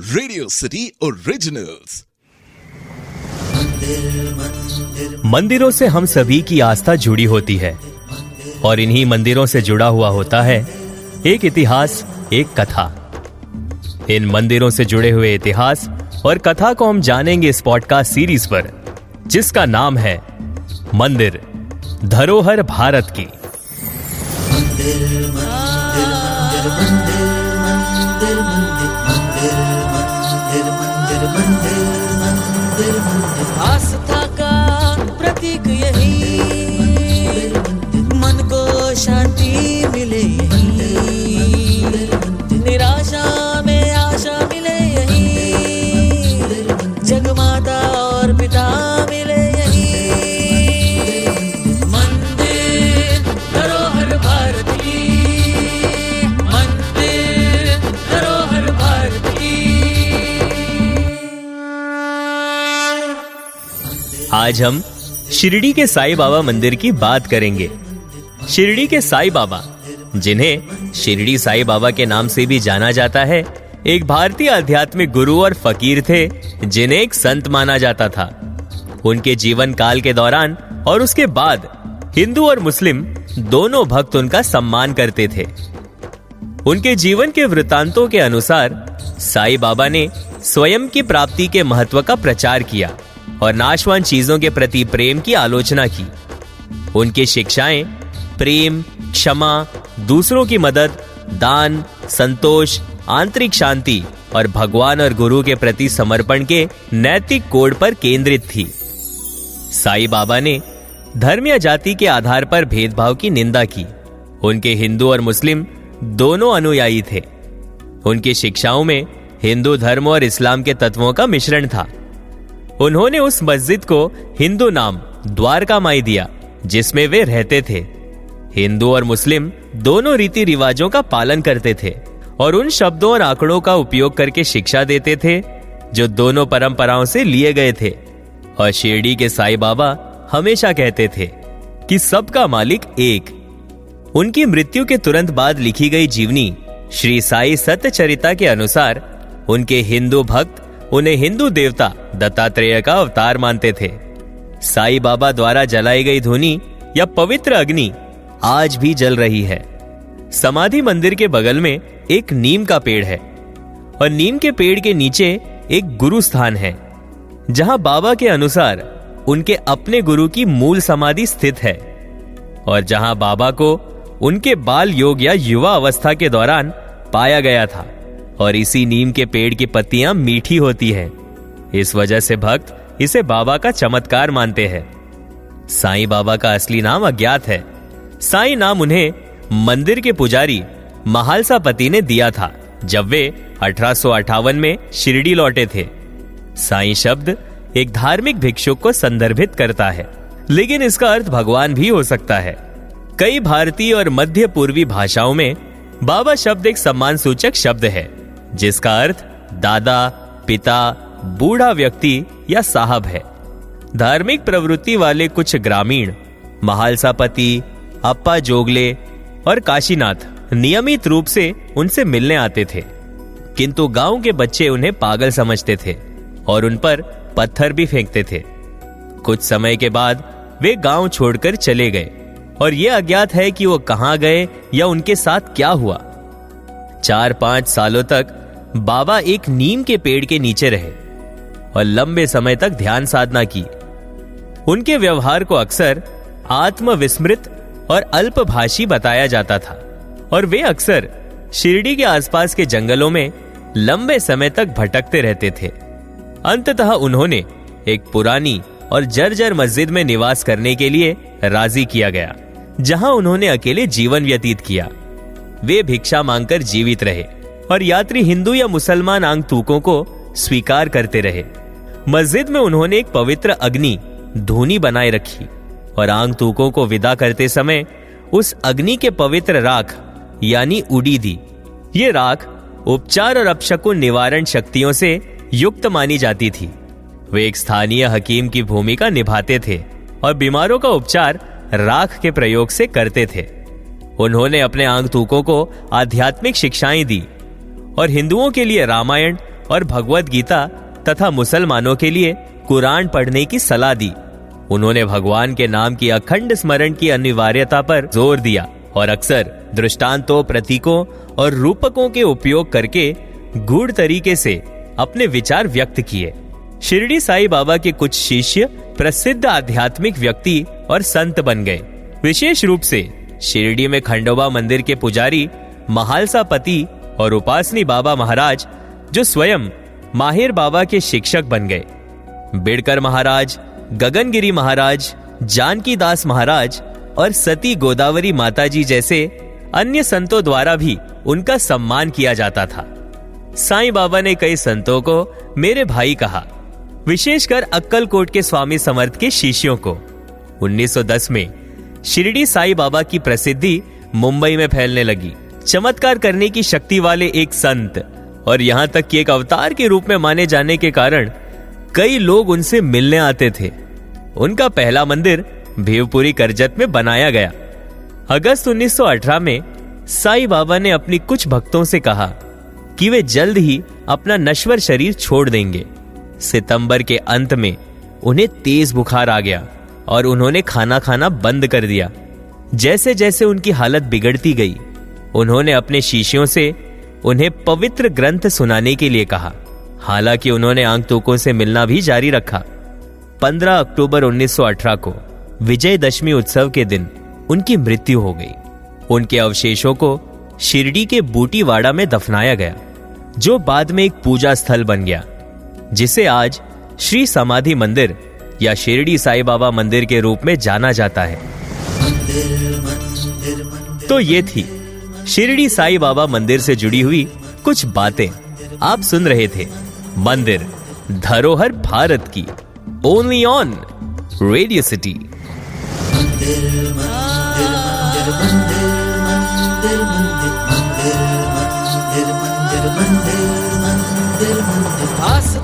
Radio city originals. मंदिरों से हम सभी की आस्था जुड़ी होती है और इन्हीं मंदिरों से जुड़ा हुआ होता है एक इतिहास, एक कथा। इन मंदिरों से जुड़े हुए इतिहास और कथा को हम जानेंगे इस पॉडकास्ट सीरीज पर, जिसका नाम है मंदिर धरोहर भारत की। आस्था का प्रतीक यही, मन को शांति मिले यही, निराशा में आशा मिले यही, जगमाता और पिता मिले यही। मंदिर धरोहर भारत की, मंदिर धरोहर भारत की। आज हम शिरडी के साईं बाबा मंदिर की बात करेंगे। शिरडी के साईं बाबा, जिन्हें शिरडी साईं बाबा के नाम से भी जाना जाता है, एक भारतीय आध्यात्मिक गुरु और फकीर थे जिन्हें एक संत माना जाता था। उनके जीवन काल के दौरान और उसके बाद हिंदू और मुस्लिम दोनों भक्त उनका सम्मान करते थे। उनके जीवन के वृत्तांतों के अनुसार साईं बाबा ने स्वयं की प्राप्ति के महत्व का प्रचार किया और नाशवान चीजों के प्रति प्रेम की आलोचना की। उनकी शिक्षाएं प्रेम, क्षमा, दूसरों की मदद, दान, संतोष, आंतरिक शांति और भगवान और गुरु के प्रति समर्पण के नैतिक कोड पर केंद्रित थी। साईं बाबा ने धर्म या जाति के आधार पर भेदभाव की निंदा की। उनके हिंदू और मुस्लिम दोनों अनुयायी थे। उनकी शिक्षाओं में हिंदू धर्म और इस्लाम के तत्वों का मिश्रण था। उन्होंने उस मस्जिद को हिंदू नाम द्वारका माई दिया जिसमें वे रहते थे। हिंदू और मुस्लिम दोनों रीति रिवाजों का पालन करते थे और उन शब्दों और आंकड़ों का उपयोग करके शिक्षा देते थे जो दोनों परंपराओं से लिए गए थे। और शिरडी के साईं बाबा हमेशा कहते थे कि सबका मालिक एक। उनकी मृत्यु के तुरंत बाद लिखी गई जीवनी श्री साई सत्यचरिता के अनुसार उनके हिंदू भक्त उन्हें हिंदू देवता दत्तात्रेय का अवतार मानते थे। साईं बाबा द्वारा जलाई गई धूनी या पवित्र अग्नि आज भी जल रही है। समाधि मंदिर के बगल में एक नीम का पेड़ है और नीम के पेड़ के नीचे एक गुरु स्थान है, जहां बाबा के अनुसार उनके अपने गुरु की मूल समाधि स्थित है और जहां बाबा को उनके बाल योग या युवा अवस्था के दौरान पाया गया था। और इसी नीम के पेड़ की पत्तियां मीठी होती हैं। इस वजह से भक्त इसे बाबा का चमत्कार मानते हैं। साईं बाबा का असली नाम अज्ञात है। साईं नाम उन्हें मंदिर के पुजारी महालसापति ने दिया था जब वे 1858 में शिरडी लौटे थे। साईं शब्द एक धार्मिक भिक्षुक को संदर्भित करता है, लेकिन इसका अर्थ भगवान भी हो सकता है। कई भारतीय और मध्य पूर्वी भाषाओं में बाबा शब्द एक सम्मान सूचक शब्द है जिसका अर्थ दादा, पिता, बूढ़ा व्यक्ति या साहब है। धार्मिक प्रवृत्ति वाले कुछ ग्रामीण महालसापति, अप्पा जोगले और काशीनाथ नियमित रूप से उनसे मिलने आते थे, किंतु गांव के बच्चे उन्हें पागल समझते थे और उन पर पत्थर भी फेंकते थे। कुछ समय के बाद वे गांव छोड़कर चले गए और यह अज्ञात है कि वो कहां गए या उनके साथ क्या हुआ। 4-5 सालों तक बाबा एक नीम के पेड़ के नीचे रहे और लंबे समय तक ध्यान साधना की। उनके व्यवहार को अक्सर आत्मविस्मृत और अल्पभाषी बताया जाता था और वे अक्सर शिरडी के आसपास के जंगलों में लंबे समय तक भटकते रहते थे। अंततः उन्होंने एक पुरानी और जर्जर मस्जिद में निवास करने के लिए राजी किया गया, जहां उन्होंने अकेले जीवन व्यतीत किया। वे भिक्षा मांगकर जीवित रहे और यात्री हिंदू या मुसलमान आगंतुकों को स्वीकार करते रहे। मस्जिद में उन्होंने एक पवित्र अग्नि धूनी बनाए रखी और आगंतुकों को विदा करते समय उस अग्नि के पवित्र राख यानी उडी दी। ये राख उपचार और अपशकुन निवारण शक्तियों से युक्त मानी जाती थी। वे एक स्थानीय हकीम की भूमिका निभाते थे और बीमारों का उपचार राख के प्रयोग से करते थे। उन्होंने अपने आगंतुकों को आध्यात्मिक शिक्षाएं दी और हिंदुओं के लिए रामायण और भगवत गीता तथा मुसलमानों के लिए कुरान पढ़ने की सलाह दी। उन्होंने भगवान के नाम की अखंड स्मरण की अनिवार्यता पर जोर दिया और अक्सर दृष्टांतों, प्रतीकों और रूपकों के उपयोग करके गूढ़ तरीके से अपने विचार व्यक्त किए। शिरडी साईं बाबा के कुछ शिष्य प्रसिद्ध आध्यात्मिक व्यक्ति और संत बन गए। विशेष रूप से शिरडी में खंडोबा मंदिर के पुजारी महालसा पति और उपासनी बाबा महाराज, जो स्वयं माहिर बाबा के शिक्षक बन गए। बिड़कर महाराज, गगनगिरी महाराज, जानकी दास महाराज और सती गोदावरी माताजी जैसे अन्य संतों द्वारा भी उनका सम्मान किया जाता था। साईं बाबा ने कई संतों को मेरे भाई कहा, विशेषकर अक्कलकोट के स्वामी समर्थ के शिष्यों को। 1910 में शिरडी साईं बाबा की प्रसिद्धि मुंबई में फैलने लगी। चमत्कार करने की शक्ति वाले एक संत और यहां तक कि एक अवतार के रूप में माने जाने के कारण कई लोग उनसे मिलने आते थे। उनका पहला मंदिर भेवपुरी करजत में बनाया गया। अगस्त 1918 में साईं बाबा ने अपनी कुछ भक्तों से कहा कि वे जल्द ही अपना नश्वर शरीर छोड़ देंगे। सितंबर के अंत में उन्हें तेज बुखार आ गया और उन्होंने खाना खाना बंद कर दिया। जैसे जैसे उनकी हालत बिगड़ती गई, उन्होंने अपने शिष्यों से उन्हें पवित्र ग्रंथ सुनाने के लिए कहा। हालांकि उन्होंने आगंतुकों से मिलना भी जारी रखा। 15 अक्टूबर 1918 को विजयदशमी उत्सव के दिन उनकी मृत्यु हो गई। उनके अवशेषों को शिरडी के बूटीवाड़ा में दफनाया गया, जो बाद में एक पूजा स्थल बन गया, जिसे आज श्री समाधि मंदिर या शिरडी साईं बाबा मंदिर के रूप में जाना जाता है। तो ये थी शिरडी साईं बाबा मंदिर से जुड़ी हुई कुछ बातें। आप सुन रहे थे मंदिर धरोहर भारत की, only on Radio City. Us